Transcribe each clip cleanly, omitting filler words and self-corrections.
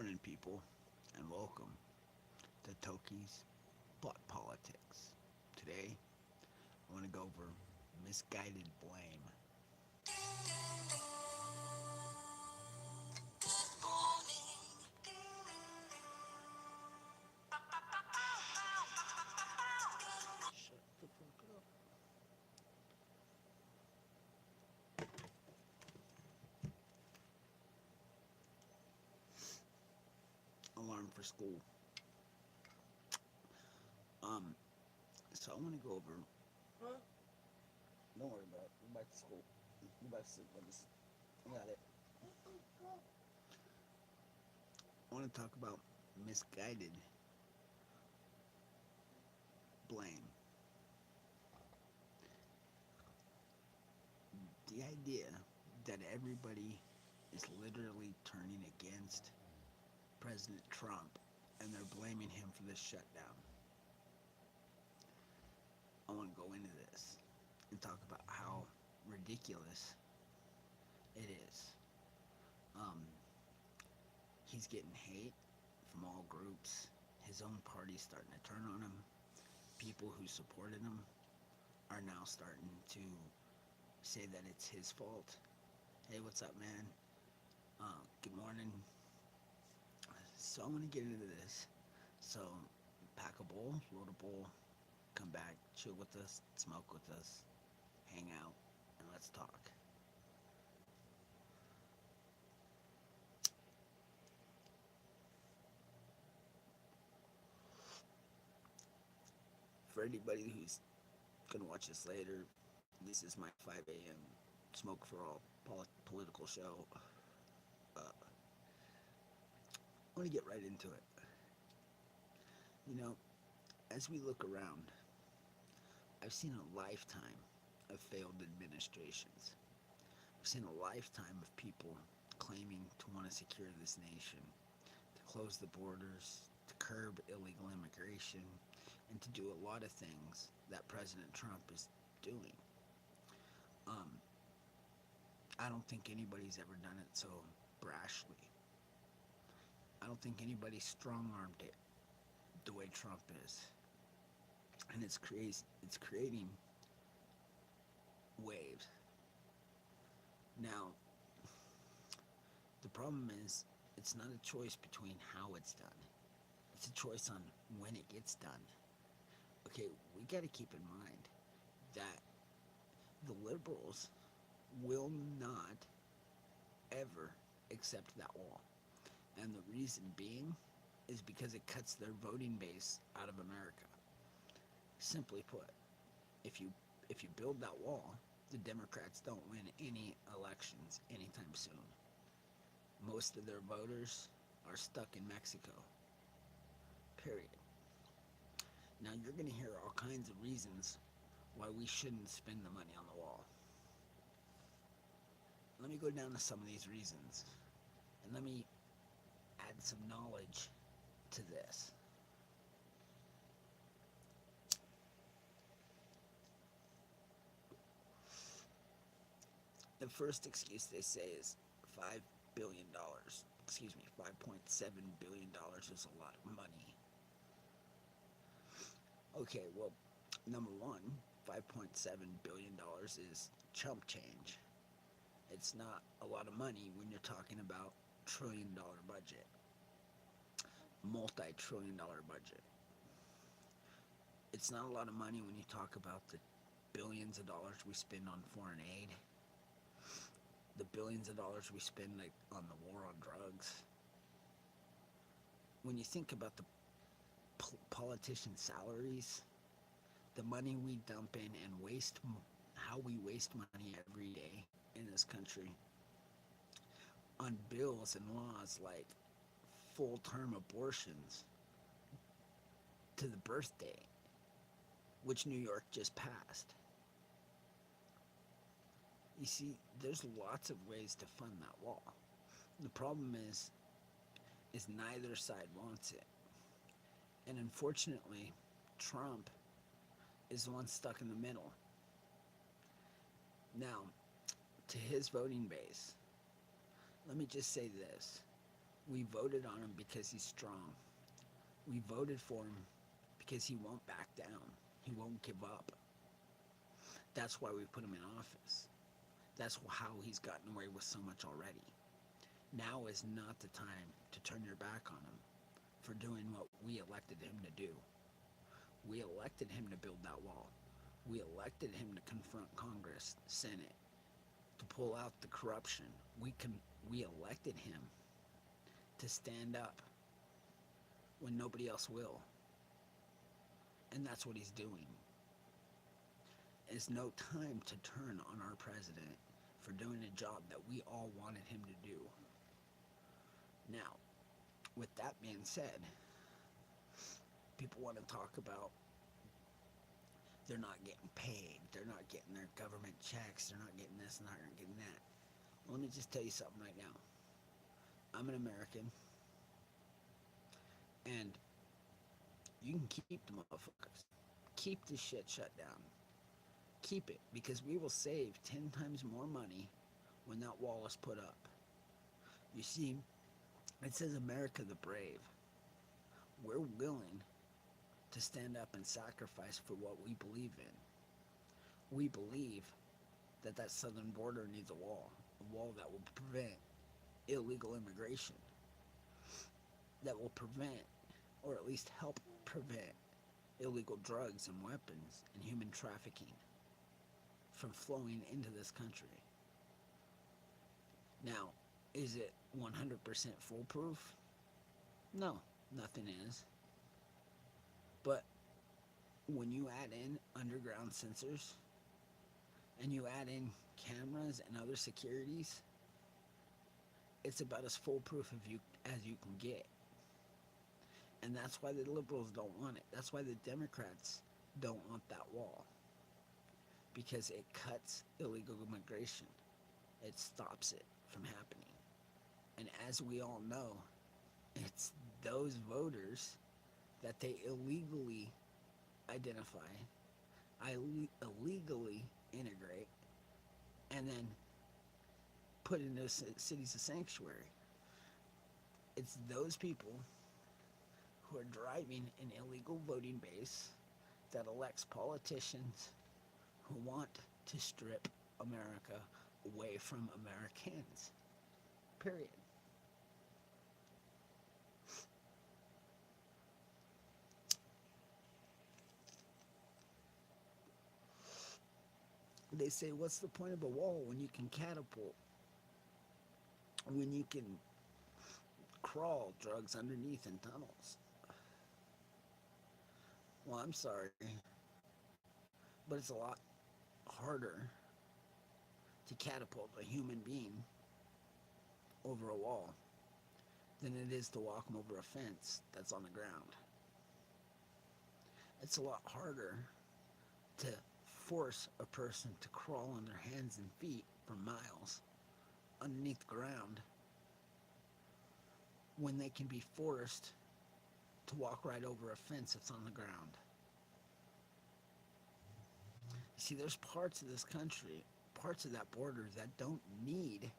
Morning, people, and welcome to Tokeys Plot Politics. Today, I want to go over misguided blame. Shut the fuck up. Alarm for school. Um, so I want to go over. Huh? Don't worry about it. We're back to school. We're back to sleep. I got it. I want to talk about misguided blame. The idea that everybody is literally turning against President Trump and they're blaming him for this shutdown. I want to go into this and talk about how ridiculous it is. Um, he's getting hate from all groups. His own party's starting to turn on him. People who supported him are now starting to say that it's his fault. Hey, what's up, man? Good morning. So I'm gonna get into this. So pack a bowl, load a bowl, come back, chill with us, smoke with us, hang out, and let's talk. For anybody who's gonna watch this later, this is my 5 a.m. smoke for all political show. I want to get right into it. You know, as we look around, I've seen a lifetime of failed administrations. I've seen a lifetime of people claiming to want to secure this nation, to close the borders, to curb illegal immigration, and to do a lot of things that President Trump is doing. Um, I don't think anybody's ever done it so brashly. I don't think anybody strong armed it the way Trump is. And it's creating waves. Now, the problem is it's not a choice between how it's done. It's a choice on when it gets done. Okay, we got to keep in mind that the liberals will not ever accept that wall. And the reason being is because it cuts their voting base out of America. Simply put, if you if you build that wall, the Democrats don't win any elections anytime soon. Most of their voters are stuck in Mexico. Period. Now you're going to hear all kinds of reasons why we shouldn't spend the money on the wall. Let me go down to some of these reasons, and let me add some knowledge to this. The first excuse they say is $5 billion. Excuse me, $5.7 billion is a lot of money. Okay, well, number one, $5.7 billion is chump change. It's not a lot of money when you're talking about $1 trillion budget, multi-trillion-dollar budget. It's not a lot of money when you talk about the billions of dollars we spend on foreign aid, the billions of dollars we spend like on the war on drugs. When you think about the politician salaries, the money we dump in and how we waste money every day in this country on bills and laws like full-term abortions to the birth date, which New York just passed. You see, there's lots of ways to fund that wall. The problem is neither side wants it. And unfortunately, Trump is the one stuck in the middle. Now, to his voting base, let me just say this. We voted on him because he's strong. We voted for him because he won't back down. He won't give up. That's why we put him in office. That's how he's gotten away with so much already. Now is not the time to turn your back on him for doing what we elected him to do. We elected him to build that wall. We elected him to confront Congress, Senate, to pull out the corruption. We elected him to stand up when nobody else will. And that's what he's doing. It's no time to turn on our president for doing a job that we all wanted him to do. Now, with that being said, people want to talk about they're not getting paid, they're not getting their government checks, they're not getting this and they're not getting that. Well, let me just tell you something right now. I'm an American, and you can keep the motherfuckers. Keep this shit shut down. Keep it, because we will save 10 times more money when that wall is put up. You see, it says America the brave. We're willing to stand up and sacrifice for what we believe in. We believe that that southern border needs a wall that will prevent illegal immigration, that will prevent, or at least help prevent, illegal drugs and weapons and human trafficking from flowing into this country. Now, is it 100% foolproof? No, nothing is. But when you add in underground sensors and you add in cameras and other securities, it's about as foolproof as you can get. And that's why the liberals don't want it. That's why the Democrats don't want that wall. Because it cuts illegal immigration. It stops it from happening. And as we all know, it's those voters that they illegally identify, illegally integrate, and then put into cities of sanctuary. It's those people who are driving an illegal voting base that elects politicians who want to strip America away from Americans. Period. They say, what's the point of a wall when you can catapult, when you can crawl drugs underneath in tunnels? Well, I'm sorry, but it's a lot harder to catapult a human being over a wall than it is to walk them over a fence that's on the ground. It's a lot harder to force a person to crawl on their hands and feet for miles underneath the ground when they can be forced to walk right over a fence that's on the ground. See, there's parts of this country, parts of that border that don't need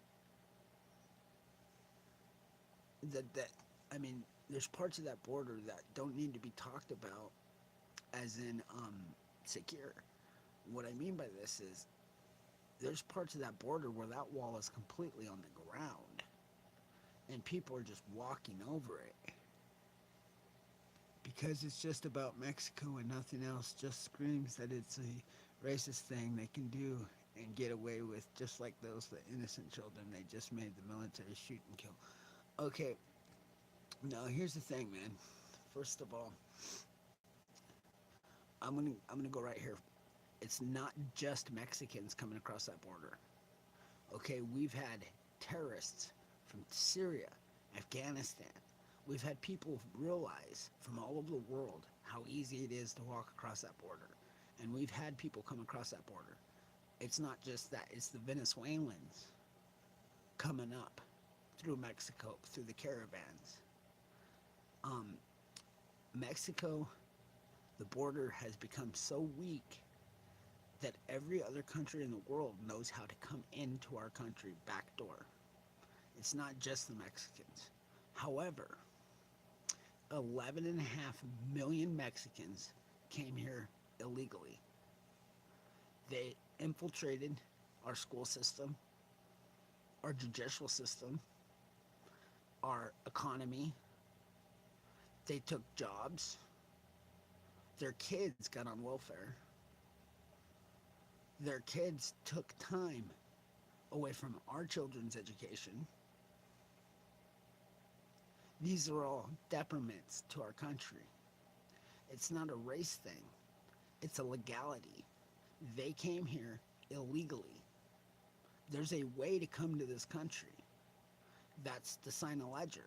there's parts of that border that don't need to be talked about as in secure. What I mean by this is there's parts of that border where that wall is completely on the ground and people are just walking over it because it's just about Mexico and nothing else. Just screams that it's a racist thing they can do and get away with, just like the innocent children they just made the military shoot and kill. Okay, now here's the thing, man. First of all, I'm gonna go right here. It's not just Mexicans coming across that border. Okay, we've had terrorists from Syria, Afghanistan. We've had people realize from all over the world how easy it is to walk across that border. And we've had people come across that border. It's not just that, it's the Venezuelans coming up through Mexico, through the caravans. Mexico, the border has become so weak that every other country in the world knows how to come into our country back door. It's not just the Mexicans. However, 11.5 million Mexicans came here illegally. They infiltrated our school system, our judicial system, our economy. They took jobs. Their kids got on welfare. Their kids took time away from our children's education. These are all detriments to our country. It's not a race thing, it's a legality. They came here illegally. There's a way to come to this country. That's to sign a ledger.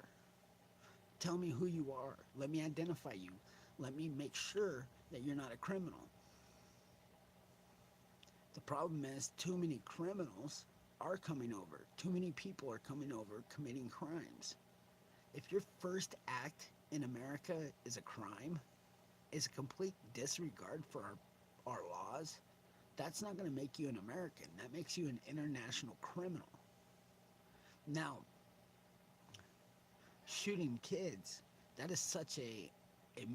Tell me who you are. Let me identify you. Let me make sure that you're not a criminal. The problem is, too many criminals are coming over. Too many people are coming over committing crimes. If your first act in America is a crime, is a complete disregard for our laws, that's not going to make you an American. That makes you an international criminal. Now, shooting kids, that is such a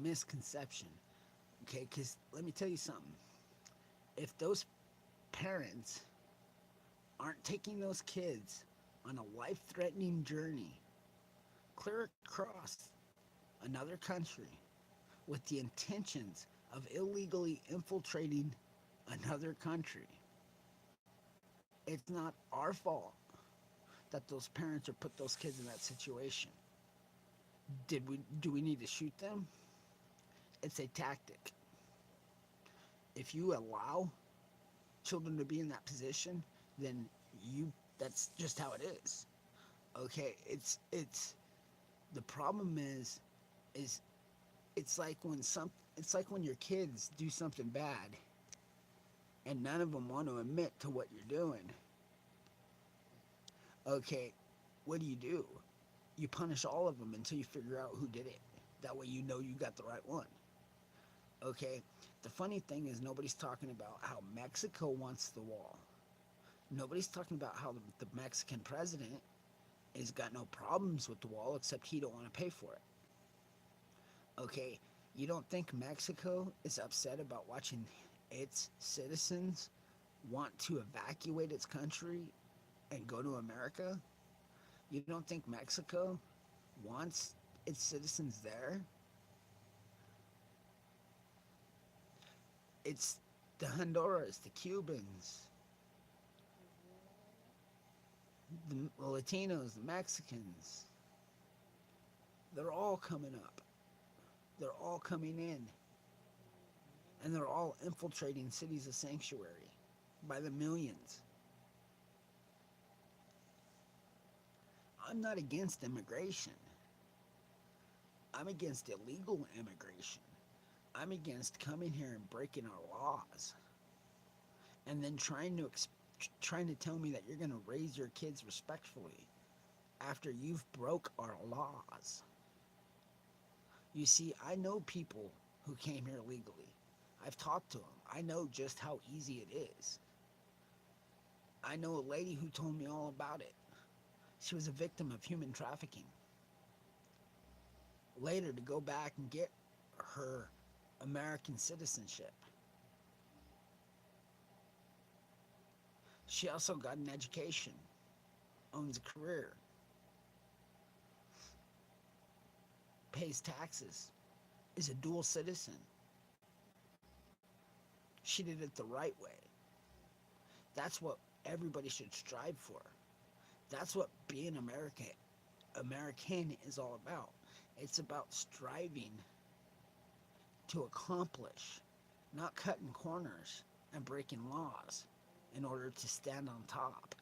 misconception. Okay, because let me tell you something. If those parents aren't taking those kids on a life threatening journey clear across another country with the intentions of illegally infiltrating another country, it's not our fault that those parents are put those kids in that situation. Do we need to shoot them? It's a tactic. If you allow children to be in that position, then you that's just how it is. Okay, it's the problem is it's like when your kids do something bad and none of them want to admit to what you're doing. Okay, what do? You punish all of them until you figure out who did it. That way you know you got the right one. Okay, the funny thing is nobody's talking about how Mexico wants the wall. Nobody's talking about how the Mexican president has got no problems with the wall except he don't want to pay for it. Okay, you don't think Mexico is upset about watching its citizens want to evacuate its country and go to America? You don't think Mexico wants its citizens there? It's the Honduras, the Cubans, the Latinos, the Mexicans. They're all coming up. They're all coming in. And they're all infiltrating cities of sanctuary by the millions. I'm not against immigration. I'm against illegal immigration. I'm against coming here and breaking our laws and then trying to tell me that you're going to raise your kids respectfully after you've broke our laws. You see, I know people who came here legally. I've talked to them. I know just how easy it is. I know a lady who told me all about it. She was a victim of human trafficking. Later, to go back and get her American citizenship, she also got an education, owns a career, pays taxes, is a dual citizen. She did it the right way. That's what everybody should strive for. That's what being American is all about. It's about striving to accomplish, not cutting corners and breaking laws in order to stand on top.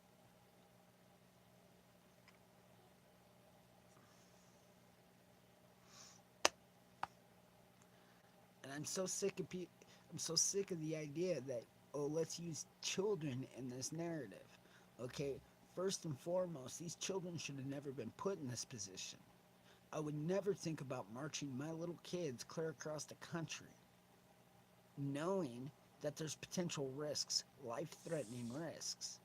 And I'm so sick of the idea that, oh, let's use children in this narrative. Okay, first and foremost, these children should have never been put in this position. I would never think about marching my little kids clear across the country knowing that there's potential risks, life-threatening risks.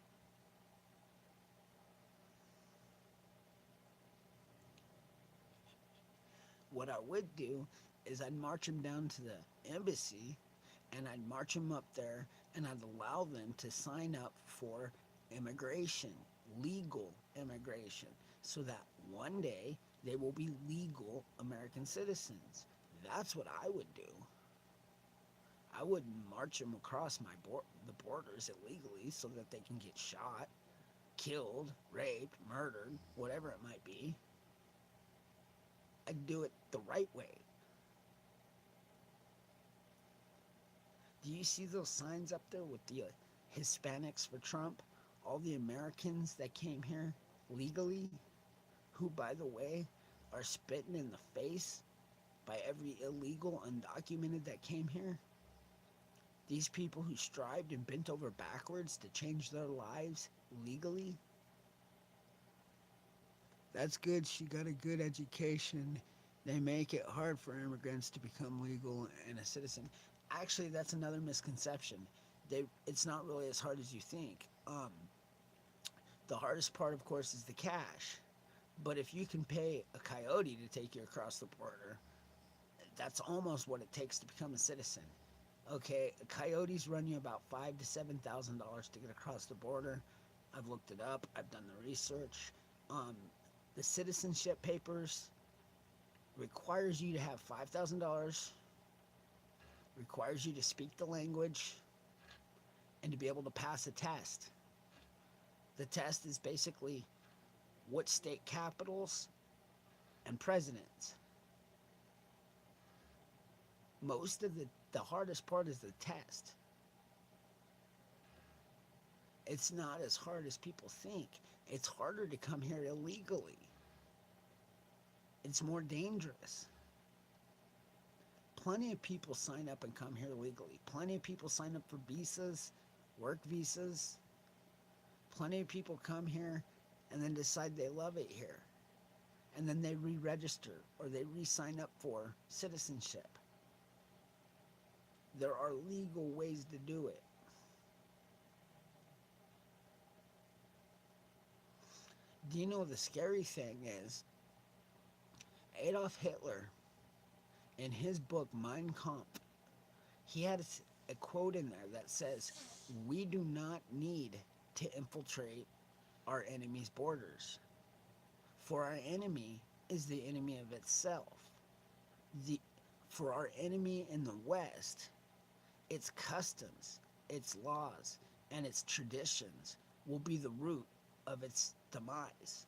What I would do is I'd march them down to the embassy and I'd march them up there and I'd allow them to sign up for immigration, legal immigration, so that one day they will be legal American citizens. That's what I would do. I wouldn't march them across the borders illegally so that they can get shot, killed, raped, murdered, whatever it might be. I'd do it the right way. Do you see those signs up there with the Hispanics for Trump? All the Americans that came here legally, who, by the way, are spitting in the face by every illegal, undocumented that came here? These people who strived and bent over backwards to change their lives legally? That's good. She got a good education. They make it hard for immigrants to become legal and a citizen. Actually, that's another misconception. It's not really as hard as you think. The hardest part, of course, is the cash. But if you can pay a coyote to take you across the border, that's almost what it takes to become a citizen. Okay, coyotes run you about $5,000 to $7,000 to get across the border. I've looked it up. I've done the research. Um, the citizenship papers requires you to have $5,000, requires you to speak the language, and to be able to pass a test. The test is basically what state capitals and presidents. Most of the hardest part is the test. It's not as hard as people think. It's harder to come here illegally. It's more dangerous. Plenty of people sign up and come here legally. Plenty of people sign up for visas, work visas. Plenty of people come here and then decide they love it here. And then they re-register or they re-sign up for citizenship. There are legal ways to do it. Do you know the scary thing is? Adolf Hitler, in his book Mein Kampf, he had a quote in there that says, "We do not need to infiltrate our enemy's borders, for our enemy is the enemy of itself. The, for our enemy in the West, its customs, its laws, and its traditions will be the root of its demise,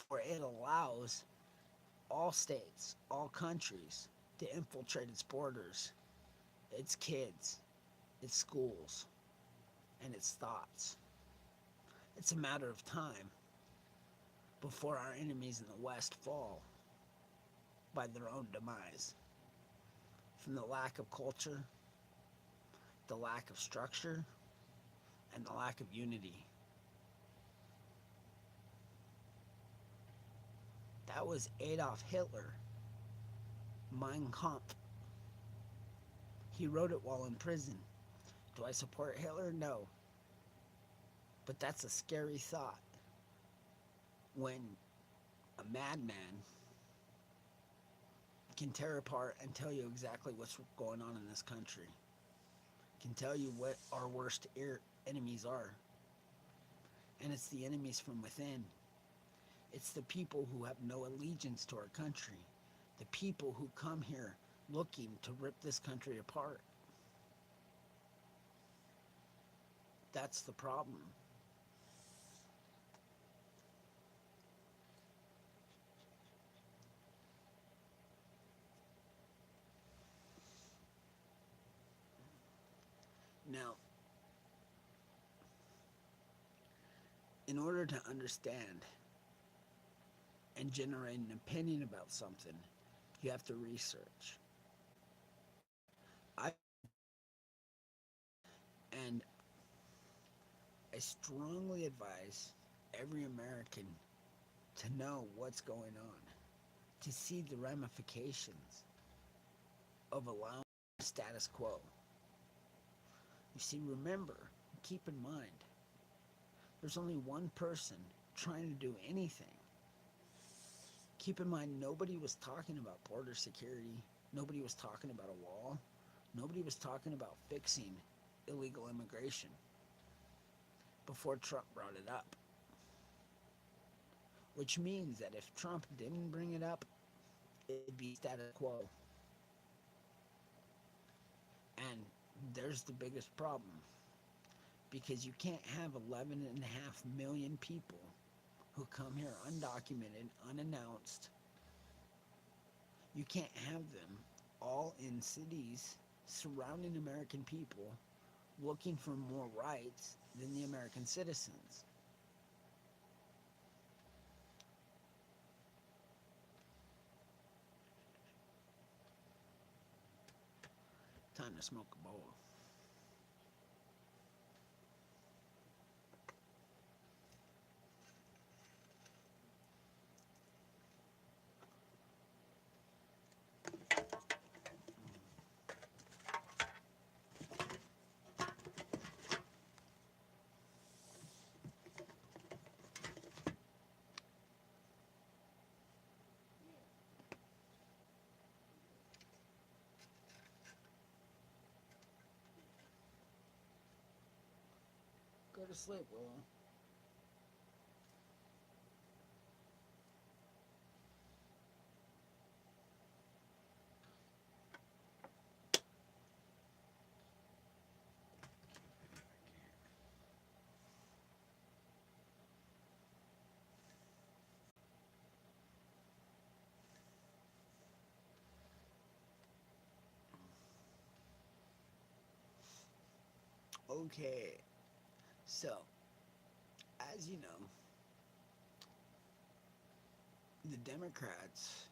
for it allows all states, all countries to infiltrate its borders, its kids, its schools, and its thoughts. It's a matter of time before our enemies in the West fall by their own demise. From the lack of culture, the lack of structure, and the lack of unity." That was Adolf Hitler. Mein Kampf. He wrote it while in prison. Do I support Hitler? No. But that's a scary thought when a madman can tear apart and tell you exactly what's going on in this country, can tell you what our worst enemies are. And it's the enemies from within. It's the people who have no allegiance to our country, the people who come here looking to rip this country apart. That's the problem. Now, in order to understand and generate an opinion about something, you have to research. I and I strongly advise every American to know what's going on, to see the ramifications of allowing the status quo. You see, remember, keep in mind, there's only one person trying to do anything. Keep in mind, nobody was talking about border security. Nobody was talking about a wall. Nobody was talking about fixing illegal immigration before Trump brought it up. Which means that if Trump didn't bring it up, it'd be status quo. And there's the biggest problem. Because you can't have 11.5 million people who come here undocumented, unannounced. You can't have them all in cities surrounding American people looking for more rights than the American citizens. Time to smoke a bowl. Go to sleep, Willow. Okay, so as you know, the Democrats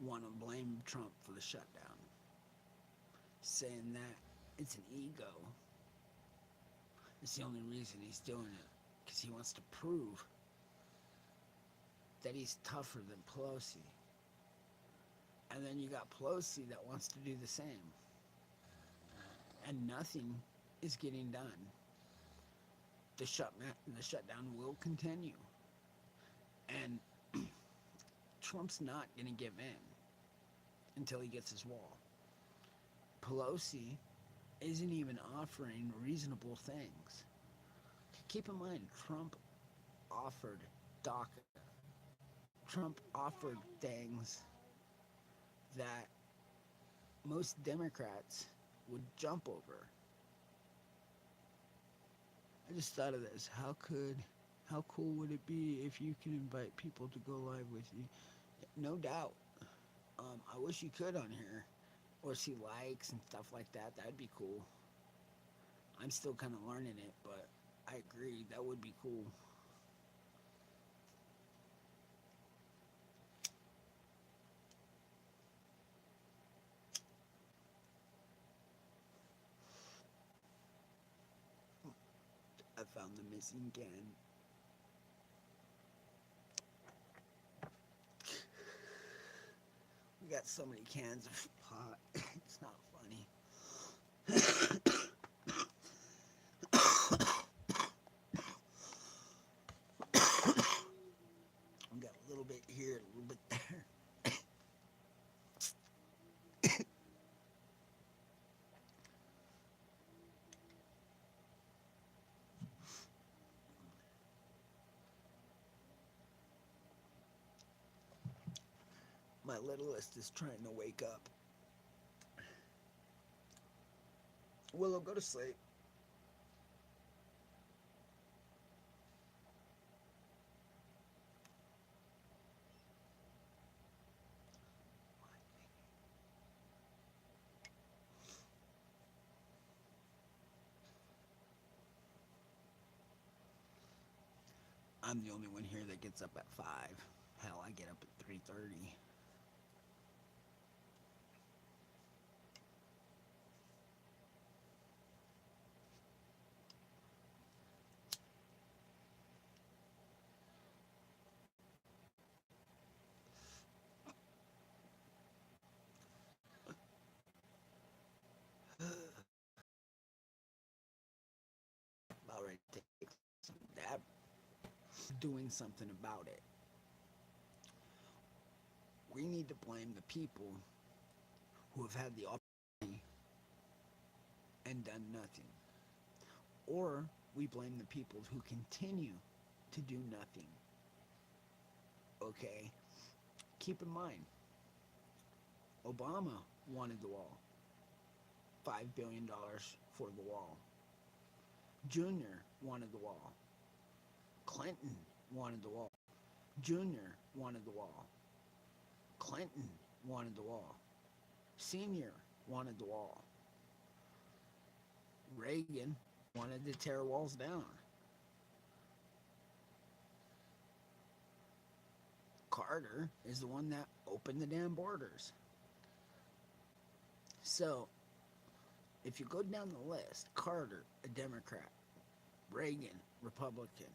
want to blame Trump for the shutdown, saying that it's an ego. It's the only reason he's doing it, because he wants to prove that he's tougher than Pelosi. And then you got Pelosi that wants to do the same. And nothing is getting done. The shutdown will continue. And Trump's not going to give in until he gets his wall. Pelosi isn't even offering reasonable things. Keep in mind, Trump offered DACA. Trump offered things that most Democrats would jump over. I just thought of this. How cool would it be if you could invite people to go live with you? No doubt. I wish you could on here, or see likes and stuff like that. That'd be cool. I'm still kind of learning it, but I agree that would be cool. I found the missing can. We got so many cans of pot. It's not funny. We got a little bit here, a little bit there. My littlest is trying to wake up. Willow, go to sleep. I'm the only one here that gets up at 5. Hell, I get up at 3:30. About ready to take some dab. Doing something about it. We need to blame the people who have had the opportunity and done nothing. Or we blame the people who continue to do nothing. Okay? Keep in mind, Obama wanted the wall. $5 billion for the wall. Junior wanted the wall. Clinton wanted the wall. Junior wanted the wall. Clinton wanted the wall. Senior wanted the wall. Reagan wanted to tear walls down. Carter is the one that opened the damn borders. So, if you go down the list, Carter, a Democrat, Reagan, Republican,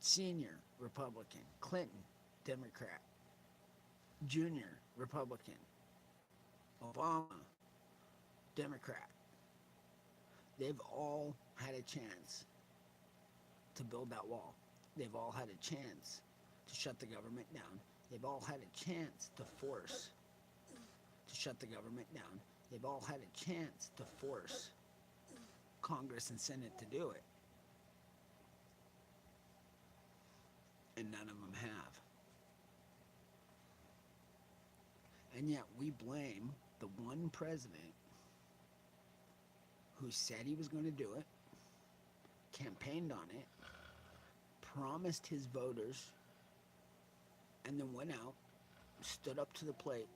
Senior, Republican, Clinton, Democrat, Junior, Republican, Obama, Democrat. They've all had a chance to build that wall. They've all had a chance to shut the government down. They've all had a chance to force to shut the government down. They've all had a chance to force Congress and Senate to do it. And none of them have. And yet we blame the one president who said he was going to do it, campaigned on it, promised his voters, and then went out, stood up to the plate,